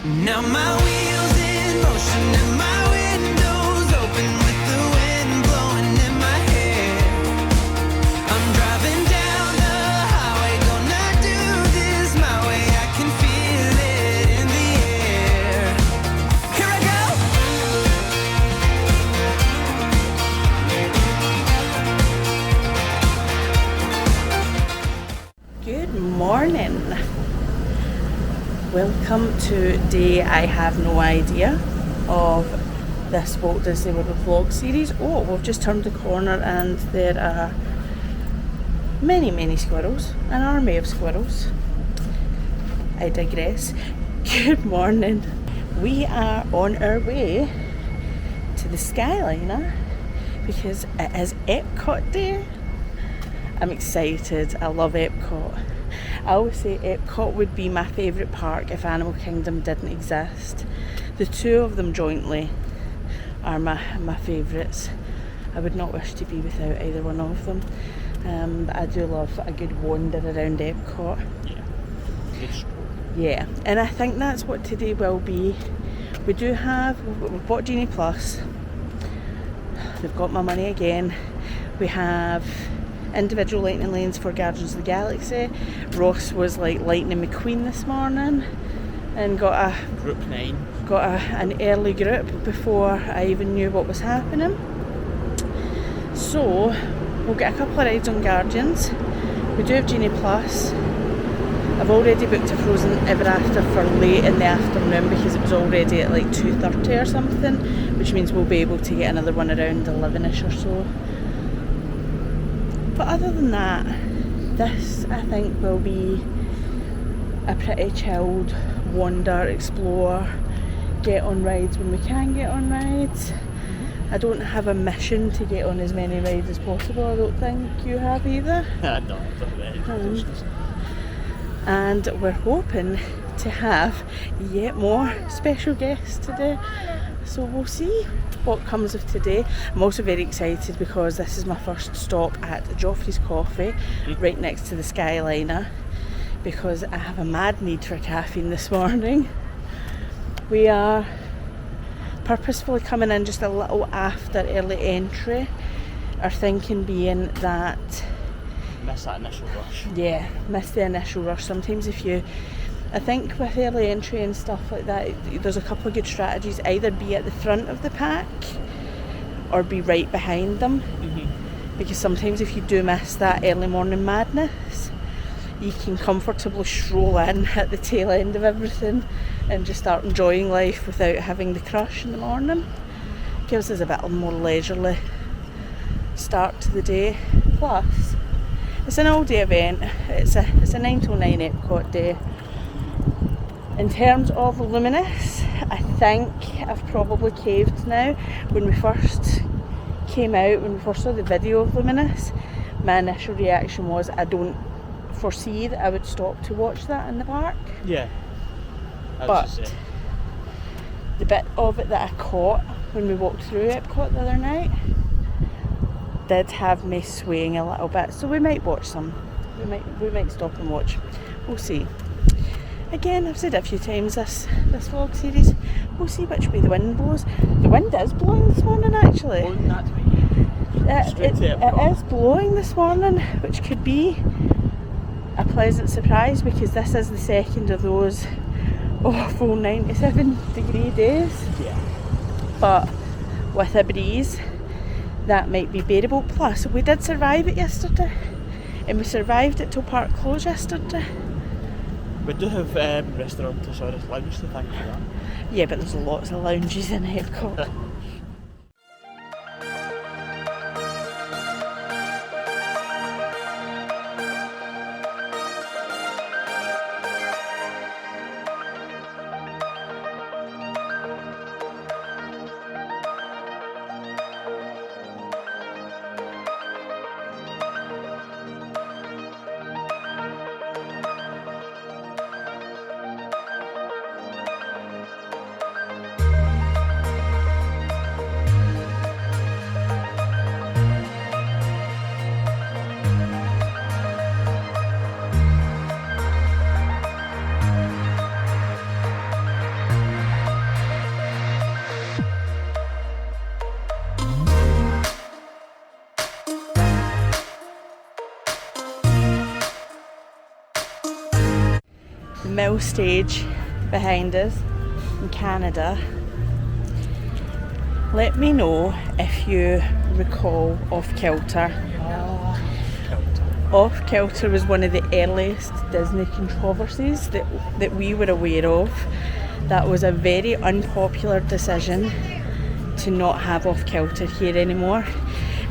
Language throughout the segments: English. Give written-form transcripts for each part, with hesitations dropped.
Now my wheels in motion and my windows open with the wind blowing in my hair. I'm driving down the highway, gonna do this my way. I can feel it in the air. Here I go. Good morning. Welcome to day I have no idea of this Walt Disney World vlog series. Oh, we've just turned the corner and there are many squirrels, an army of squirrels. I digress. Good morning. We are on our way to the Skyliner because it is Epcot day. I'm excited. I love Epcot. I always say Epcot would be my favourite park if Animal Kingdom didn't exist. The two of them jointly are my favourites. I would not wish to be without either one of them. But I do love a good wander around Epcot. Yeah, good sport. Yeah, and I think that's what today will be. We've bought Genie Plus. They've got my money again. We have individual lightning lanes for Guardians of the Galaxy. Ross was like Lightning McQueen this morning and got an early group before I even knew what was happening. So we'll get a couple of rides on Guardians. We do have Genie Plus. I've already booked a Frozen Ever After for late in the afternoon because it was already at like 2:30 or something, which means we'll be able to get another one around 11ish or so. But other than that, this I think will be a pretty chilled wander, explore, get on rides when we can get on rides. I don't have a mission to get on as many rides as possible. I don't think you have either. No, not and we're hoping to have yet more special guests today. So we'll see what comes of today. I'm also very excited because this is my first stop at Joffrey's Coffee, right next to the Skyliner, because I have a mad need for caffeine this morning. We are purposefully coming in just a little after early entry, our thinking being that miss that initial rush. Yeah, miss the initial rush. Sometimes I think with early entry and stuff like that, there's a couple of good strategies. Either be at the front of the pack or be right behind them. Because sometimes if you do miss that early morning madness, you can comfortably stroll in at the tail end of everything and just start enjoying life without having the crush in the morning. Gives us a bit more leisurely start to the day. Plus, it's an all-day event. It's a 9 till 9 Epcot day. In terms of Luminous, I think I've probably caved now. When we first came out, when we first saw the video of Luminous, my initial reaction was I don't foresee that I would stop to watch that in the park. Yeah. But the bit of it that I caught when we walked through Epcot the other night did have me swaying a little bit. So we might watch some. We might stop and watch. We'll see. Again, I've said it a few times this vlog series, we'll see which way the wind blows. The wind is blowing this morning actually. Blowing that way. It is blowing this morning, which could be a pleasant surprise because this is the second of those awful 97-degree days. Yeah. But with a breeze, that might be bearable. Plus, we did survive it yesterday, and we survived it till park close yesterday. We do have Restaurantosaurus lounge to thank for that. Yeah, but there's lots of lounges in Epcot. mill stage behind us in Canada. Let me know if you recall Off Kilter. Off Kilter was one of the earliest Disney controversies that we were aware of. That was a very unpopular decision to not have Off Kilter here anymore.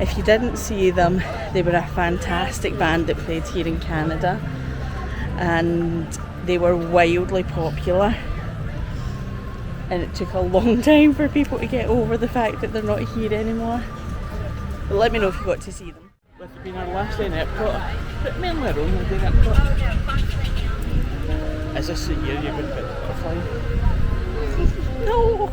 If you didn't see them, they were a fantastic band that played here in Canada, and they were wildly popular, and it took a long time for people to get over the fact that they're not here anymore. But let me know if you got to see them. With it being our last day in Epcot, but mainly our only day in Epcot. Is this the year you're going to get the butterfly? No!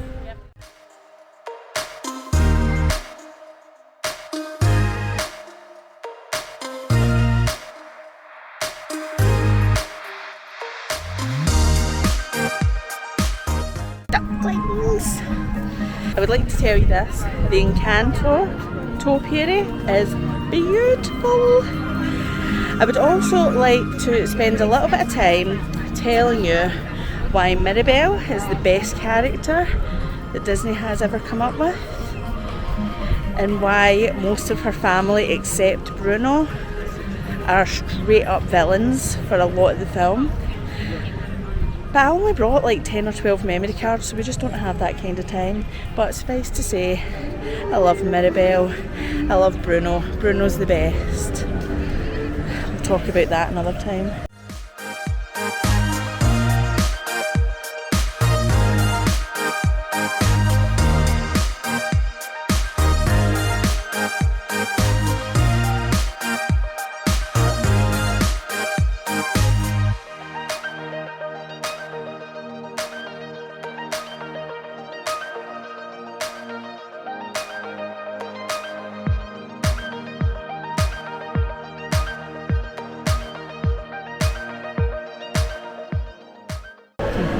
Ducklings! I would like to tell you this, the Encanto topiary is beautiful. I would also like to spend a little bit of time telling you why Mirabelle is the best character that Disney has ever come up with, and why most of her family except Bruno are straight up villains for a lot of the film. But I only brought like 10 or 12 memory cards, so we just don't have that kind of time. But suffice to say, I love Mirabelle, I love Bruno. Bruno's the best. We'll talk about that another time.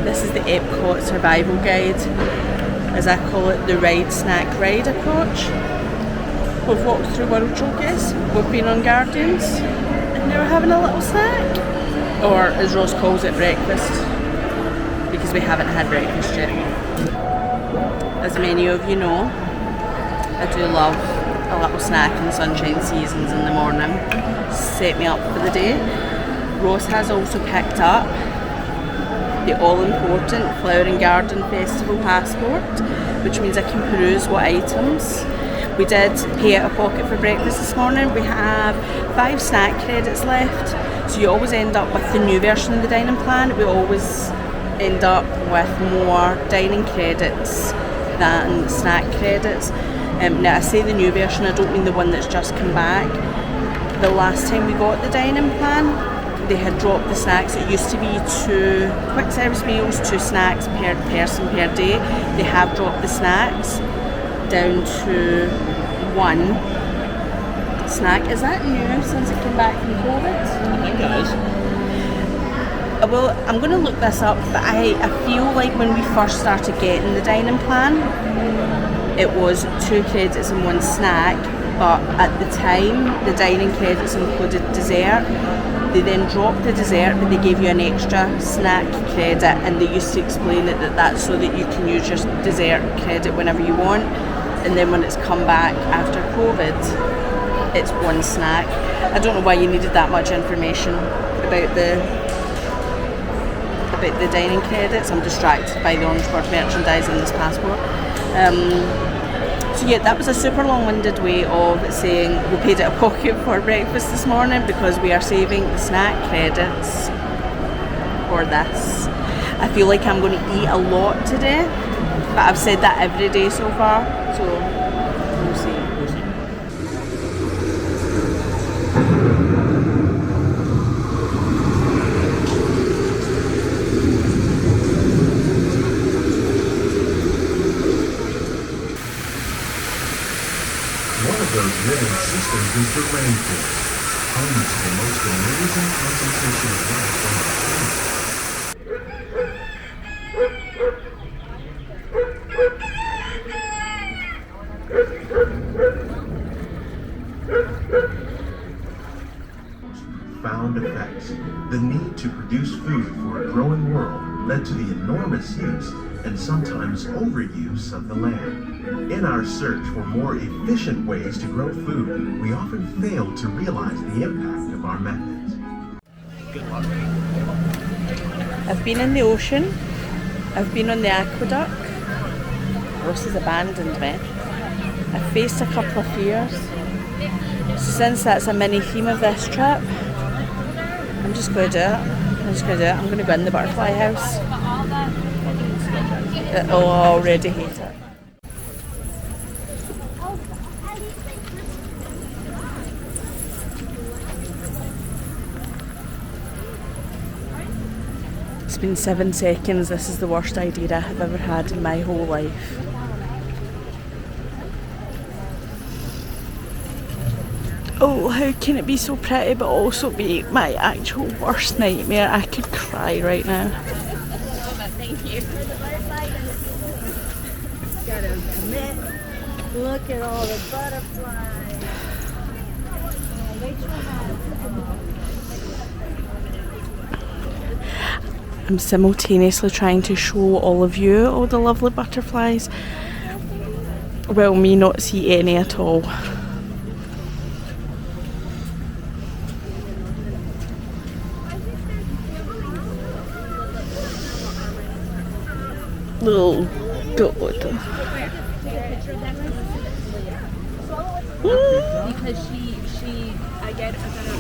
This is the Epcot survival guide, as I call it, the ride, snack, ride approach. We've walked through World Showcase, we've been on Guardians, and now we're having a little snack. Or as Ross calls it, breakfast, because we haven't had breakfast yet. As many of you know, I do love a little snack in Sunshine Seasons in the morning. Set me up for the day. Ross has also picked up the all-important Flower and Garden Festival passport, which means I can peruse what items. We did pay out of pocket for breakfast this morning. We have 5 snack credits left, so you always end up with the new version of the dining plan. We always end up with more dining credits than snack credits. Now I say the new version, I don't mean the one that's just come back. The last time we got the dining plan, they had dropped the snacks. It used to be 2 quick service meals, 2 snacks per person per day. They have dropped the snacks down to 1 snack. Is that new since it came back from COVID? I think it is. Well, I'm going to look this up, but I feel like when we first started getting the dining plan, it was 2 credits and 1 snack, but at the time, the dining credits included dessert. They then dropped the dessert, but they gave you an extra snack credit, and they used to explain it that that's so that you can use your dessert credit whenever you want. And then when it's come back after COVID, it's 1 snack. I don't know why you needed that much information about the dining credits. I'm distracted by the Orange Bird merchandise in this passport. So yeah, that was a super long-winded way of saying we paid out of pocket for breakfast this morning because we are saving the snack credits for this. I feel like I'm going to eat a lot today, but I've said that every day so far, so we'll see. One of those living systems is the rainforest, home to the most amazing concentration of life on our planet. Found effects. The need to produce food for a growing world led to the enormous use and sometimes overuse of the land. In our search for more efficient ways to grow food, we often fail to realize the impact of our methods. I've been in the ocean, I've been on the aqueduct. Ross has abandoned me. I've faced a couple of fears. So since that's a mini theme of this trip, I'm just going to do it. I'm going to go in the butterfly house. Oh, I already hate it. It's been 7 seconds. This is the worst idea I've ever had in my whole life. Oh, how can it be so pretty but also be my actual worst nightmare? I could cry right now. Thank you. Gotta commit. Look at all the butterflies. I'm simultaneously trying to show all of you all the lovely butterflies. Well, me not see any at all. Oh, God. Because I get a better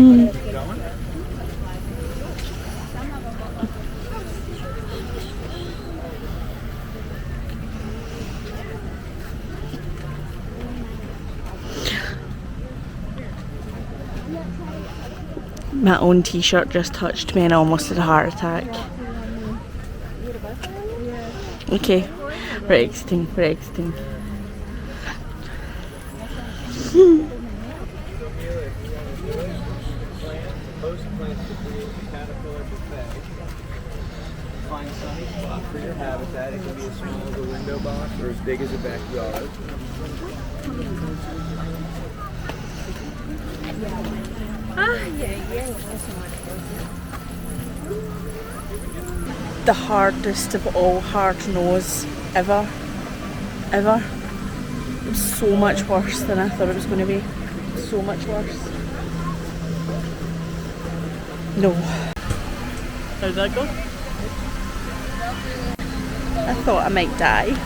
like. My own t-shirt just touched me and I almost had a heart attack. Okay, we're exiting. Most plants to create the caterpillar buffet. Find sunny spot for your habitat. It can be as small as a window box or as big as a backyard. The hardest of all hard no's ever. It was so much worse than I thought it was going to be. So much worse. No. How'd that go? I thought I might die.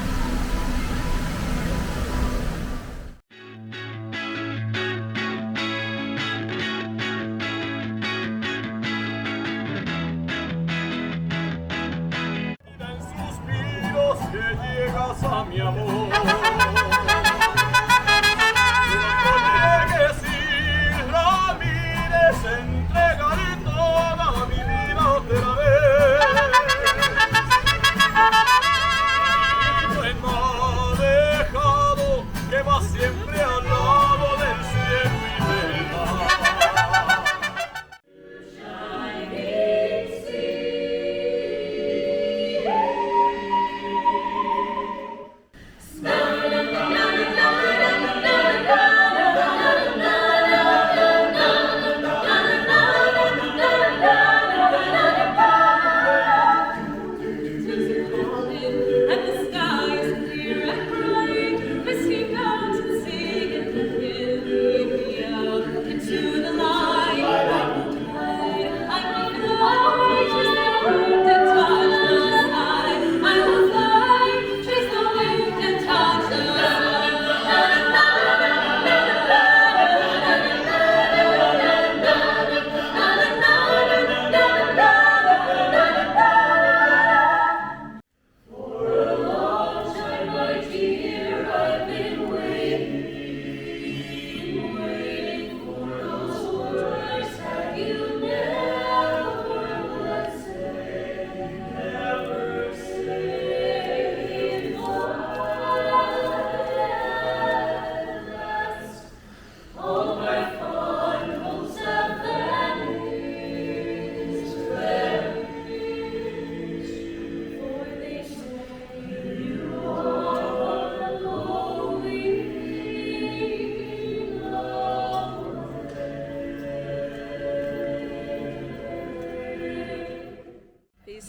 Smile.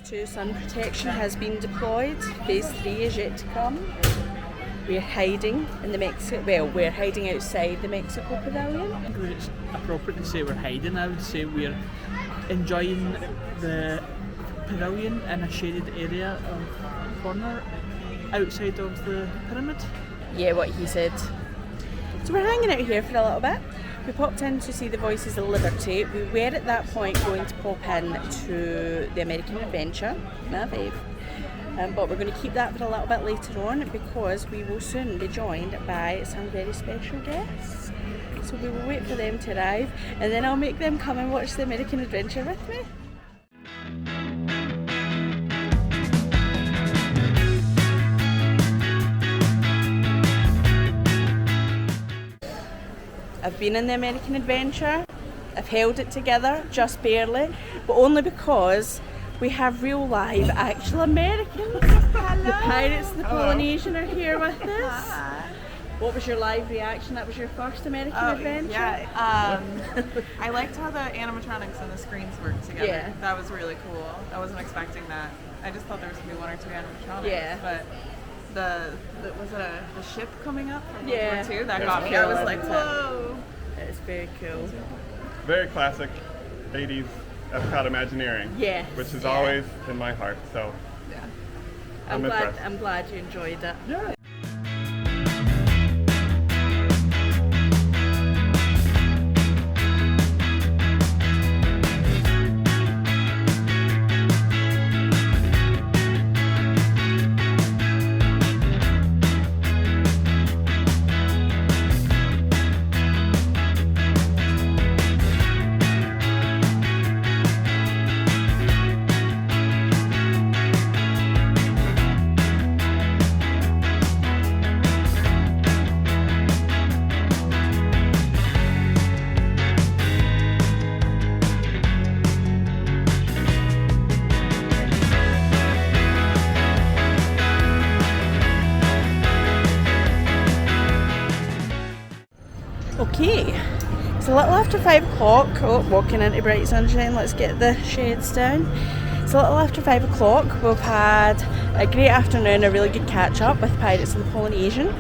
2 sun protection has been deployed. Phase 3 is yet to come. We're hiding in the we're hiding outside the Mexico Pavilion. I think it's appropriate to say we're hiding. I would say we're enjoying the pavilion in a shaded area of corner outside of the pyramid. Yeah, what he said. So we're hanging out here for a little bit. We popped in to see the Voices of Liberty. We were at that point going to pop in to the American Adventure, my fave. But we're going to keep that for a little bit later on because we will soon be joined by some very special guests. So we will wait for them to arrive and then I'll make them come and watch the American Adventure with me. I've been in the American Adventure. I've held it together, just barely, but only because we have real live actual Americans. The Pirates of the Polynesian are here with us. What was your live reaction? That was your first American Adventure? Yeah. I liked how the animatronics and the screens worked together. Yeah. That was really cool. I wasn't expecting that. I just thought there was going to be 1 or 2 animatronics. Yeah. But the ship coming up from World Yeah. War II, that It's got me. cool, I was like, isn't it? whoa. It's very cool. Very classic 80s Epcot Imagineering. Yes, Which is yeah. always in my heart, so Yeah. I'm impressed. I'm glad you enjoyed it. yeah. Okay, it's a little after 5 o'clock. Oh, walking into bright sunshine, let's get the shades down. It's a little after 5 o'clock. We've had a great afternoon, a really good catch up with Pirates of the Polynesian.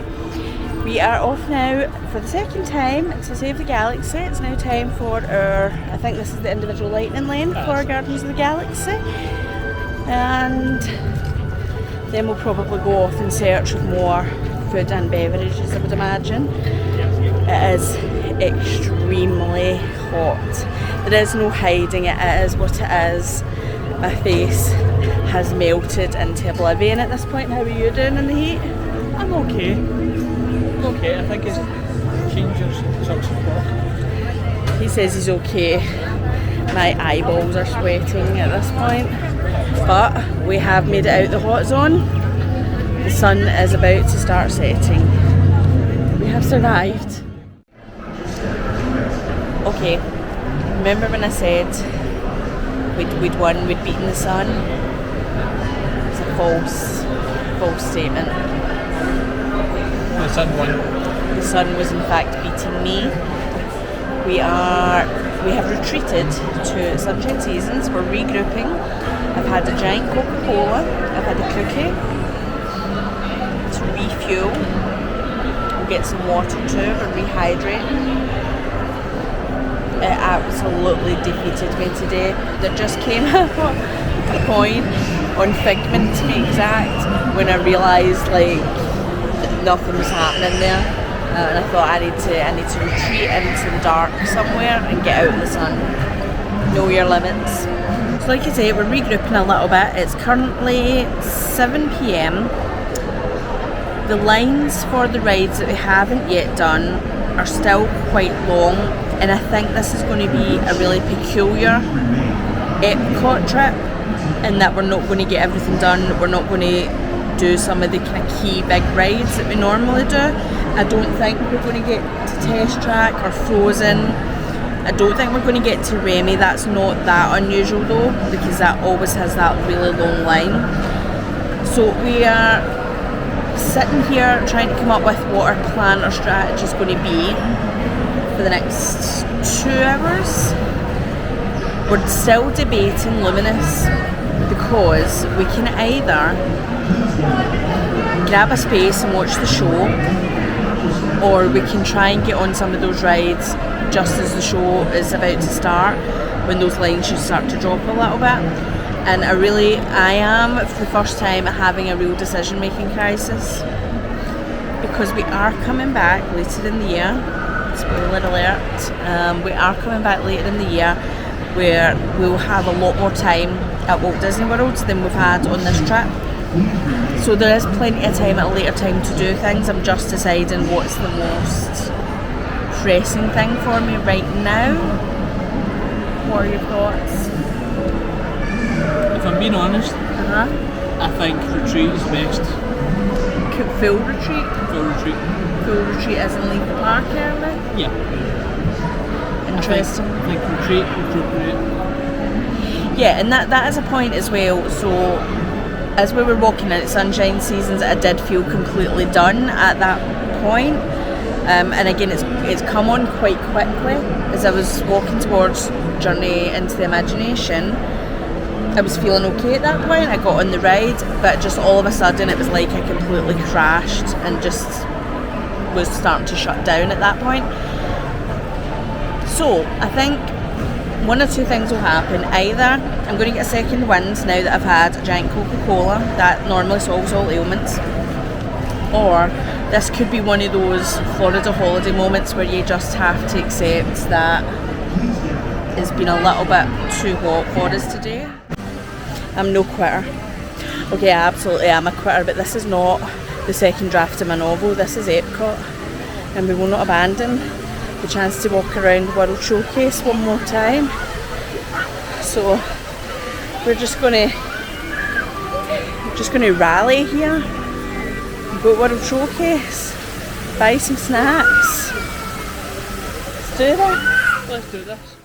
We are off now for the second time to save the galaxy. It's now time for our, I think this is the individual lightning lane for Guardians of the Galaxy. And then we'll probably go off in search of more food and beverages, I would imagine. It is extremely hot. There is no hiding it. It is what it is. My face has melted into oblivion at this point. How are you doing in the heat? I'm okay. I'm okay. I think it's changes socks and clock. He says he's okay. My eyeballs are sweating at this point. But we have made it out the hot zone. The sun is about to start setting. We have survived. Okay, remember when I said we'd won, we'd beaten the sun? It's a false statement. The sun won. The sun was in fact beating me. We have retreated to Sunshine Seasons. We're regrouping. I've had a giant Coca-Cola. I've had a cookie to refuel. We'll get some water too. We're rehydrating. It absolutely defeated me today. There just came a point on Figment, to be exact, when I realised like nothing was happening there, and I thought I need to retreat into the dark somewhere and get out of the sun. Know your limits. So like I say, we're regrouping a little bit. It's currently 7 p.m. The lines for the rides that we haven't yet done are still quite long, and I think this is going to be a really peculiar Epcot trip in that we're not going to get everything done. We're not going to do some of the kind of key big rides that we normally do. I don't think we're going to get to Test Track or Frozen. I don't think we're going to get to Remy. That's not that unusual though, because that always has that really long line. So we are sitting here trying to come up with what our plan or strategy is going to be for the next 2 hours. We're still debating Luminous. because we can either grab a space and watch the show, or we can try and get on some of those rides just as the show is about to start, when those lines should start to drop a little bit. And I am for the first time having a real decision making crisis, because we are coming back later in the year. Spoiler alert, we are coming back later in the year where we'll have a lot more time at Walt Disney World than we've had on this trip. So there is plenty of time at a later time to do things. I'm just deciding what's the most pressing thing for me right now. What are your thoughts? If I'm being honest, I think retreat is best. Full retreat? Full retreat. Full retreat as in leave the park early? Yeah. Interesting. I think retreat appropriate. Yeah, and that is a point as well. So as we were walking in at Sunshine Seasons, I did feel completely done at that point. And again, it's come on quite quickly. As I was walking towards Journey into the Imagination, I was feeling okay at that point. I got on the ride, but just all of a sudden it was like I completely crashed and just was starting to shut down at that point. So I think one or two things will happen. Either I'm going to get a second wind now that I've had a giant Coca-Cola that normally solves all ailments, or this could be one of those Florida holiday moments where you just have to accept that it's been a little bit too hot for us today. I'm no quitter. Okay, I absolutely am a quitter, but this is not the second draft of my novel. This is Epcot, and we will not abandon the chance to walk around World Showcase one more time. So we're just gonna rally here, go to World Showcase, buy some snacks. Let's do that. Let's do this.